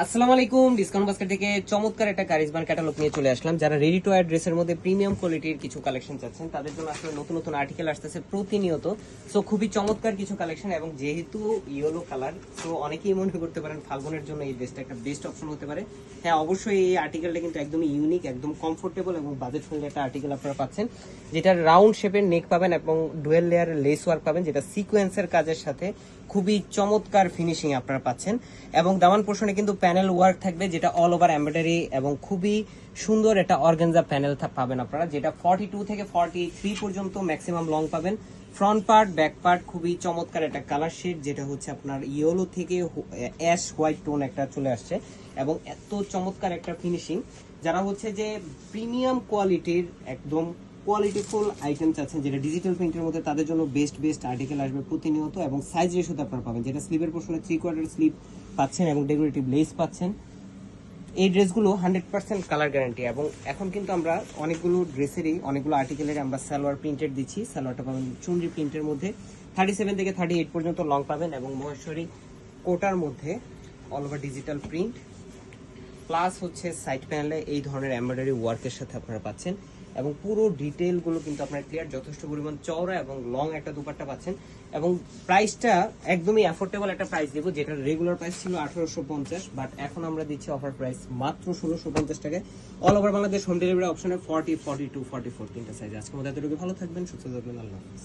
আসসালামু আলাইকুম। Discount basket থেকে চমৎকার একটা কারিজমান ক্যাটালগ নিয়ে চলে আসলাম। যারা রেডি টু ওয়্যার ড্রেসের মধ্যে প্রিমিয়াম কোয়ালিটির কিছু কালেকশন চাচ্ছেন তাদের জন্য আসলে নতুন নতুন আর্টিকেল আসতেছে প্রতিনিয়ত। সো খুবই চমৎকার কিছু কালেকশন, এবং যেহেতু ইয়েলো কালার, সো অনেকেই মনে করতে পারেন ফাল্গুনের জন্য এই ড্রেসটা একটা বেস্ট অপশন হতে পারে। হ্যাঁ, অবশ্যই এই আর্টিকেলটা কিন্তু একদমই ইউনিক, একদম কমফোর্টেবল এবং বাজেট ফ্রেন্ডলি একটা আর্টিকেল আপনারা পাচ্ছেন, যেটা রাউন্ড শেপের নেক পাবেন এবং ডুয়েল লেয়ারের লেস ওয়ার্ক পাবেন, যেটা সিকোয়েন্সের কাজের সাথে খুবই চমৎকার ফিনিশিং আপনারা পাচ্ছেন। এবং দামান পোর্শনে কিন্তু প্যানেল ওয়ার্ক থাকবে, যেটা অল ওভার এমব্রয়ডারি এবং খুবই সুন্দর একটা অর্গানজা প্যানেল পাবেন আপনারা, যেটা 42 থেকে 43 পর্যন্ত ম্যাক্সিমাম লং পাবেন। ফ্রন্ট পার্ট ব্যাক পার্ট খুবই চমৎকার একটা কালার শেড, যেটা হচ্ছে আপনার ইয়েলো থেকে অ্যাশ হোয়াইট টোন একটা চলে আসছে, এবং এত চমৎকার একটা ফিনিশিং। যারা হচ্ছে যে প্রিমিয়াম কোয়ালিটির একদম কোয়ালিটিফুল আইটেম চাচ্ছেন, যেটা ডিজিটাল প্রিন্টের মধ্যে, তাদের জন্য বেস্ট আর্টিকেল আসবে প্রতিনিয়ত। এবং সাইজ রেশিওতে আপনারা পাবেন, যেটা স্লিভের পোর্শনে 3/4 স্লিভ পাচ্ছেন এবং ডেকোরেটিভ লেস পাচ্ছেন। এই ড্রেসগুলো 100% কালার গ্যারান্টি। এবং এখন কিন্তু আমরা অনেকগুলো ড্রেসেরই, অনেকগুলো আর্টিকেলের আমরা সালোয়ার প্রিন্টেড দিচ্ছি। সালোয়ারটা পাবেন চুনরি প্রিন্টের মধ্যে, 37 থেকে 38 পর্যন্ত লং পাবেন, এবং মহেশ্বরী কোটার মধ্যে all over digital print plus হচ্ছে সাইড প্যানেলে এই ধরনের এমব্রয়ডারি ওয়ার্কের সাথে আপনারা পাচ্ছেন। এবং পুরো ডিটেইলগুলো কিন্তু আপনারা ক্লিয়ার, যথেষ্ট পরিমাণ চওড়া এবং লং একটা দুপাট্টা পাচ্ছেন। এবং প্রাইসটা একদমই অ্যাফোর্ডেবল একটা প্রাইস দেবো, যেটা রেগুলার প্রাইস ছিল 1850, বাট এখন আমরা দিচ্ছি অফার প্রাইস মাত্র 1650 টাকায়। All over Bangladesh home delivery অপশনে 40, 42, 44 তিনটা সাইজ। আজকের মধ্যে এতটুকু, ভালো থাকবেন, সুস্থ থাকবেন, আল্লাহ হাফেজ।